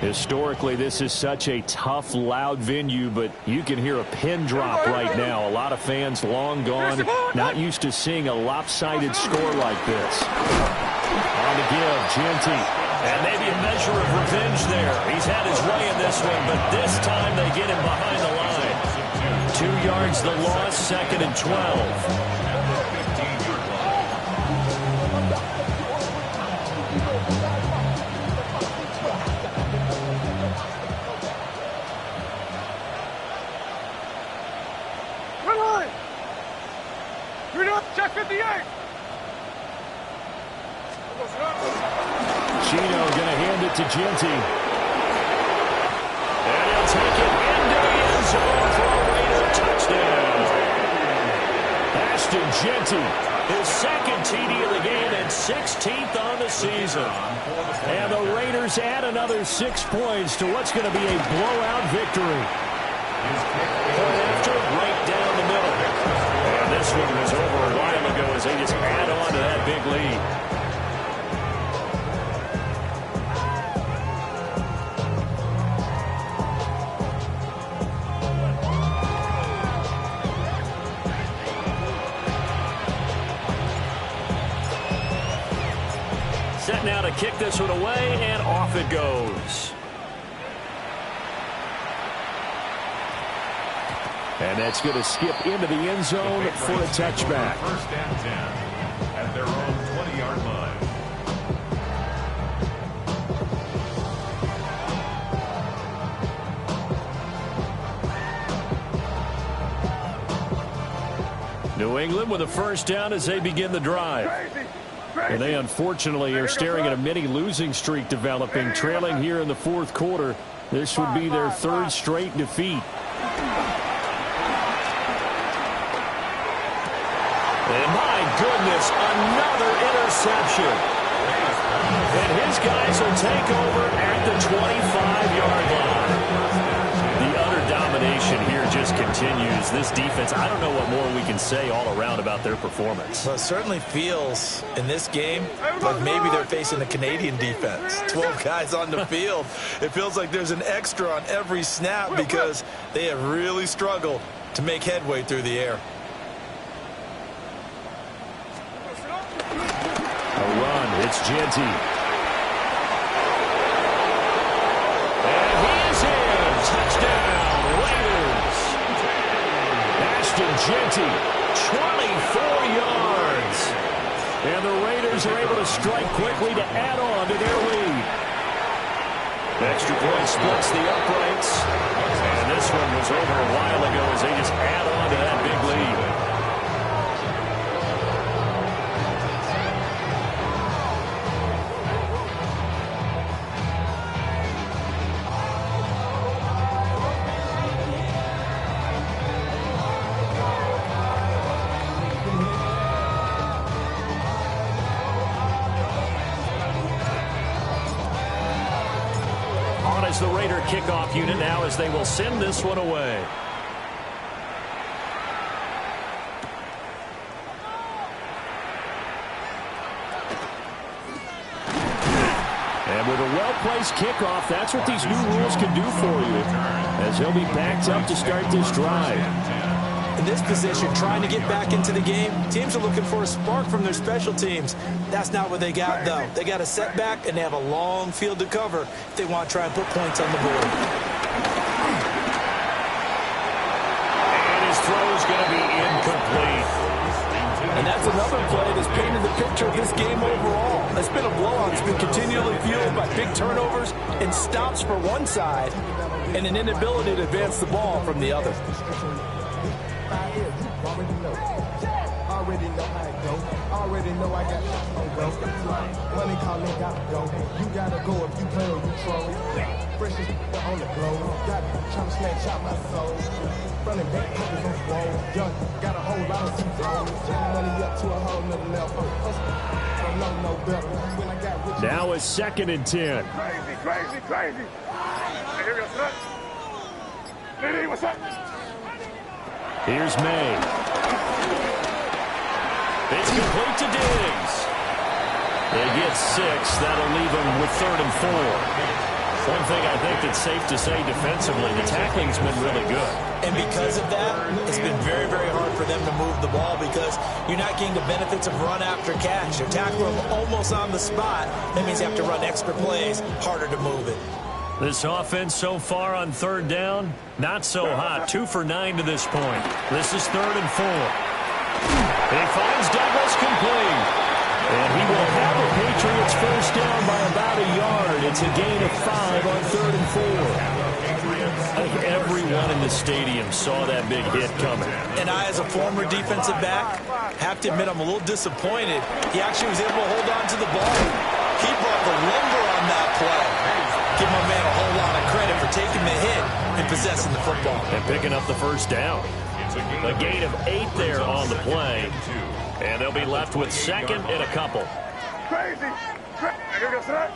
Historically, this is such a tough, loud venue, but you can hear a pin drop right now. A lot of fans long gone, not used to seeing a lopsided score like this. On the give, Jeanty. And maybe a measure of revenge there. He's had his way in this one, but this time they get him behind the line. 2 yards the loss, 2nd and 12. Check 58. Chino going to hand it to Jeanty. And he'll take it into the end zone for a Raider touchdown. Ashton Jeanty, his 2nd TD of the game and 16th on the season. And the Raiders add another 6 points to what's going to be a blowout victory. Point after, right down the middle. And this one was over a while ago as they just add on to that big lead. Set now to kick this one away, and off it goes. And that's going to skip into the end zone for a touchback. First and 10 at their own 20-yard line. New England with a first down as they begin the drive. And they unfortunately are staring at a mini losing streak developing, trailing here in the fourth quarter. This would be their third straight defeat. And my goodness, another interception. And his guys will take over at the 25-yard line. The utter domination here just continues. This defense, I don't know what more we can say all around about their performance. Well, it certainly feels in this game like maybe they're facing a Canadian defense. 12 guys on the field. It feels like there's an extra on every snap because they have really struggled to make headway through the air. A run, it's Jeanty. And he is in. Touchdown, Raiders. Ashton Jeanty, 24 yards. And the Raiders are able to strike quickly to add on to their lead. Extra point splits the uprights. And this one was over a while ago as they just add on to that big lead. The Raider kickoff unit now as they will send this one away. And with a well-placed kickoff, that's what these new rules can do for you, as he'll be backed up to start this drive. In this position, trying to get back into the game, teams are looking for a spark from their special teams. That's not what they got, though. They got a setback, and they have a long field to cover if they want to try and put points on the board. And his throw is going to be incomplete. And that's another play that's painted the picture of this game overall. It's been a blowout. It's been continually fueled by big turnovers and stops for one side and an inability to advance the ball from the other. Already know how it go. Already know I got money calling, gotta go. You gotta go if you play or you troll. Fresh as on the globe. Got trying to snatch out my soul. Running back pockets on swole. Young, got a whole lot of C-toes. Money up to a whole nother level. Don't know no better. When I got rich. Now it's 2nd and 10. Crazy. Hey, here we go, son. Lady, what's up? Here's May. It's complete to Diggs. They get 6. That'll leave them with 3rd and 4. One thing I think that's safe to say defensively, the tackling's been really good. And because of that, it's been very, very hard for them to move the ball because you're not getting the benefits of run after catch. You're tackling them almost on the spot. That means you have to run extra plays, harder to move it. This offense so far on 3rd down, not so hot. 2 for 9 to this point. This is 3rd and 4. He finds Douglas complete. And he will have the Patriots first down by about a yard. It's a gain of 5 on 3rd and 4. I think everyone in the stadium saw that big hit coming. And I, as a former defensive back, have to admit I'm a little disappointed. He actually was able to hold on to the ball. He brought the lumber on that play. Give my man a whole lot of credit for taking the hit and possessing the football. And picking up the first down. A gain of 8 there on the play. And they'll be left with 2nd and a couple. Crazy. Here we go, son.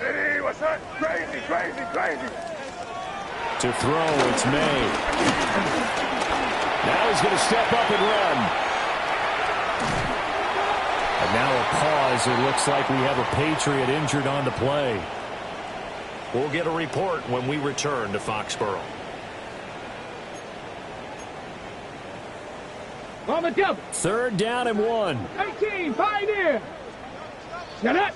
Lady, what's up? Crazy. To throw, it's May. Now he's going to step up and run. as it looks like we have a Patriot injured on the play. We'll get a report when we return to Foxborough. On the double. 3rd down and 1. 18, Pioneer. Set up.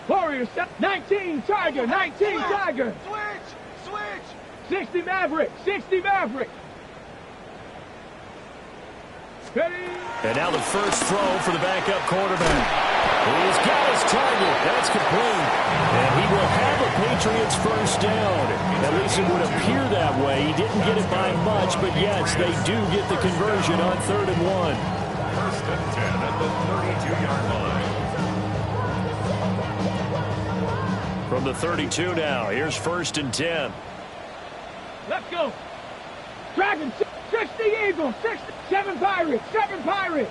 Warriors, 19, Tiger, 19, Tiger. Switch. 60, Maverick, 60, Maverick. Ready. And now the first throw for the backup quarterback. He's got his target. That's complete. And he will have a Patriots first down. At least it would appear that way. He didn't get it by much, but yes, they do get the conversion on 3rd and 1. First and 10 at the 32-yard line. From the 32 now, here's 1st and 10. Let's go. Dragon, 60 Eagles, 7 Pirates, 7 Pirates.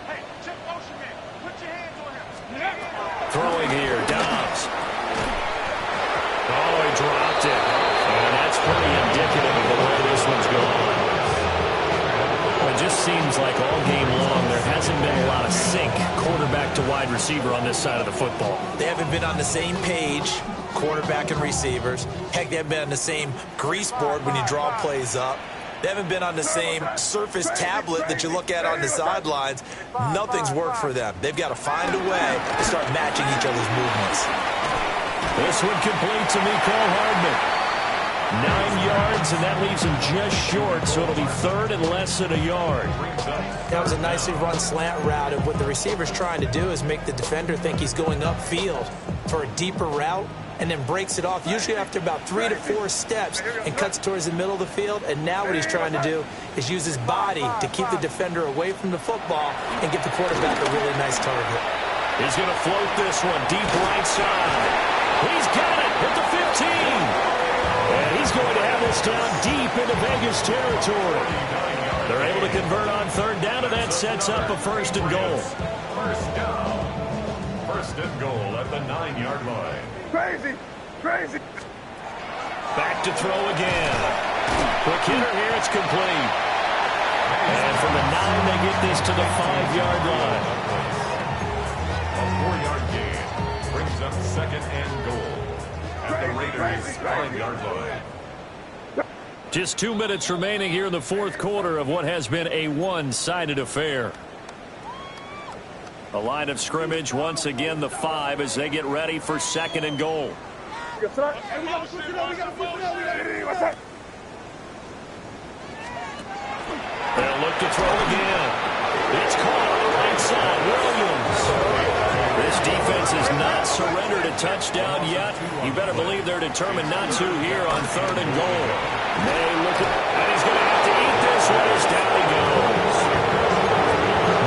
Hey, check motion man. Put your hands on him. Throwing here, Dobbs. Oh, he dropped it. And that's pretty indicative of the way this one's going. Well, it just seems like all game long there hasn't been a lot of sync quarterback to wide receiver on this side of the football. They haven't been on the same page, quarterback and receivers. Heck, they haven't been on the same grease board when you draw plays up. They haven't been on the same surface tablet that you look at on the sidelines. Nothing's worked for them. They've got to find a way to start matching each other's movements. This one complete to Mecole Hardman. 9 yards, and that leaves him just short, so it'll be 3rd and less than a yard. That was a nicely run slant route, and what the receiver's trying to do is make the defender think he's going upfield for a deeper route, and then breaks it off, usually after about 3 to 4 steps, and cuts towards the middle of the field. And now what he's trying to do is use his body to keep the defender away from the football and give the quarterback a really nice target. He's going to float this one deep right side. He's got it at the 15. And he's going to have this down deep into Vegas territory. They're able to convert on 3rd down, and that sets up a 1st and goal. First down. 1st and goal at the 9-yard line. Crazy. Back to throw again. Quick hitter here, it's complete. And from the 9, they get this to the 5-yard line. A 4-yard gain brings up 2nd and goal at the Raiders' 5-yard line. Just 2 minutes remaining here in the 4th quarter of what has been a one-sided affair. A line of scrimmage, once again the 5 as they get ready for 2nd and goal. Hey, we got to push it up. What's that? They'll look to throw again. It's caught on the right side. Williams. This defense has not surrendered a touchdown yet. You better believe they're determined not to here on 3rd and goal. They look at, and he's going to have to eat this one as down he goes.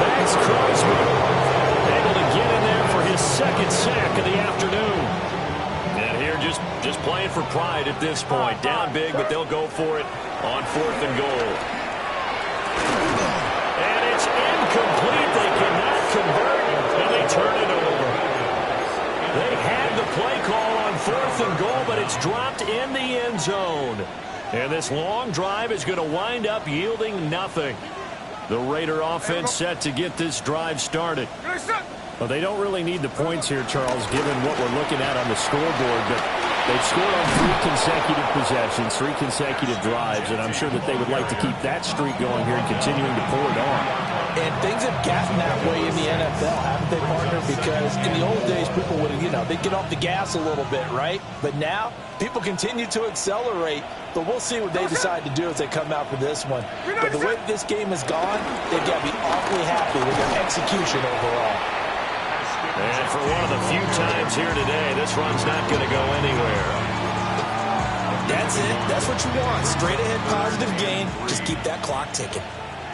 Max Crosby able to get in there for his 2nd sack of the afternoon. And here just playing for pride at this point. Down big, but they'll go for it on 4th and goal. And it's incomplete. They cannot convert, and they turn it over. They had the play call on 4th and goal, but it's dropped in the end zone. And this long drive is going to wind up yielding nothing. The Raider offense set to get this drive started. Well, they don't really need the points here, Charles, given what we're looking at on the scoreboard. But they've scored on 3 consecutive possessions, 3 consecutive drives, and I'm sure that they would like to keep that streak going here and continuing to pull it on. And things have gotten that way in the NFL, haven't they, partner? Because in the old days, people would, they'd get off the gas a little bit, right? But now, people continue to accelerate. But we'll see what they decide to do as they come out for this one. But the way this game has gone, they've got to be awfully happy with their execution overall. And for one of the few times here today, this run's not going to go anywhere. That's it. That's what you want. Straight ahead positive gain. Just keep that clock ticking.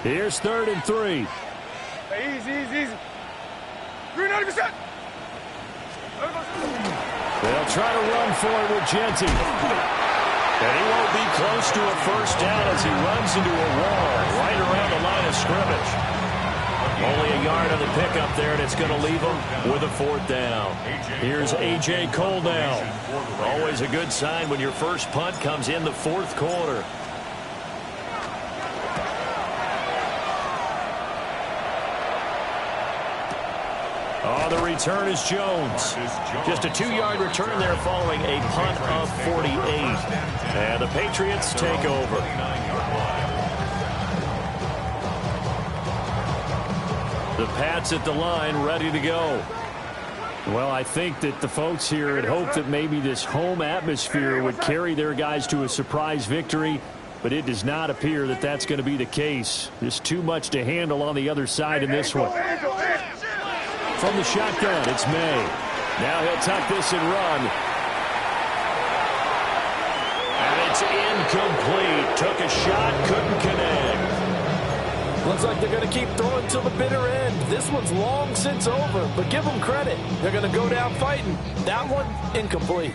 Here's 3rd and 3. Hey, easy. 390%. They'll try to run for it with Genty. And he won't be close to a first down as he runs into a wall right around the line of scrimmage. Only a yard on the pickup there, and it's going to leave him with a 4th down. Here's A.J. Cole now. Always a good sign when your first punt comes in the 4th quarter. Oh, the return is Jones. Just a 2-yard return there following a punt of 48. And the Patriots take over. The Pats at the line, ready to go. Well, I think that the folks here had hoped that maybe this home atmosphere would carry their guys to a surprise victory, but it does not appear that that's going to be the case. There's too much to handle on the other side in this one. From the shotgun, it's May. Now he'll tuck this and run. And it's incomplete. Took a shot, couldn't connect. Looks like they're going to keep throwing till the bitter end. This one's long since over, but give them credit. They're going to go down fighting. That one, incomplete.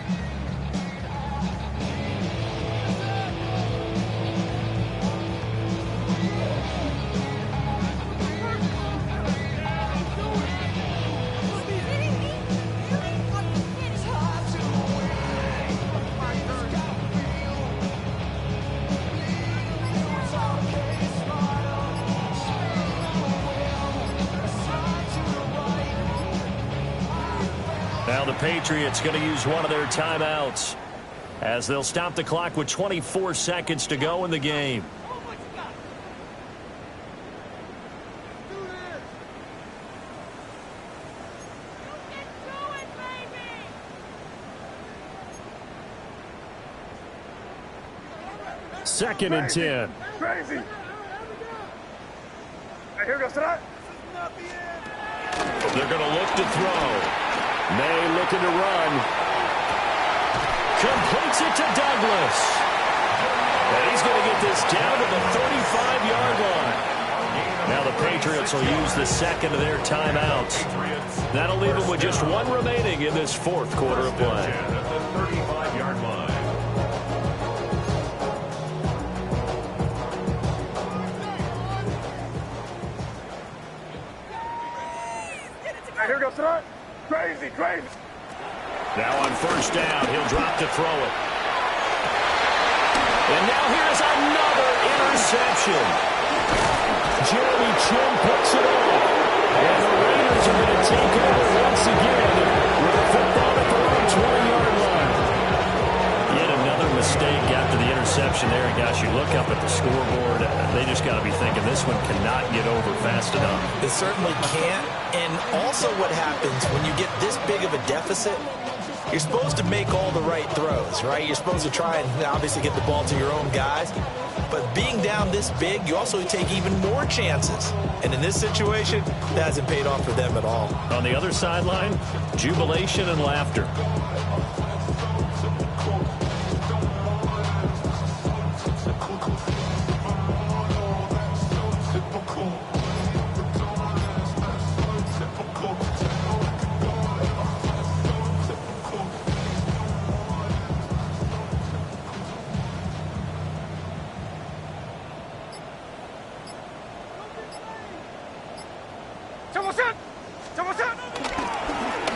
Now the Patriots going to use one of their timeouts as they'll stop the clock with 24 seconds to go in the game. Second and 10. Crazy. Hey, here goes tonight. They're going to look to throw. May looking to run. Completes it to Douglas. And he's going to get this down to the 35-yard line. Now the Patriots will use the second of their timeouts. That'll leave them with just one remaining in this fourth quarter of play. At the 35-yard line. Hey, here goes tonight. Crazy, crazy. Now on first down, he'll drop to throw it. And now here's another interception. Jeremy Chinn picks it up. And the Raiders are going to take over once again with a football at their own 20-yard line. Yet another mistake after the interception there. And gosh, you look up at the scoreboard, they just got to be thinking this one cannot get over fast enough. It certainly can't. And also what happens when you get this big of a deficit, you're supposed to make all the right throws, right? You're supposed to try and obviously get the ball to your own guys. But being down this big, you also take even more chances. And in this situation, that hasn't paid off for them at all. On the other sideline, jubilation and laughter.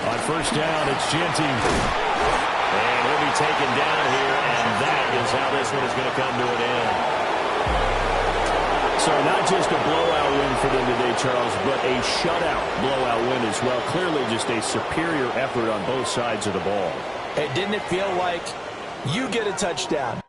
On first down, it's Genty. And he'll be taken down here, and that is how this one is going to come to an end. So not just a blowout win for them today, Charles, but a shutout blowout win as well. Clearly just a superior effort on both sides of the ball. Hey, didn't it feel like you get a touchdown,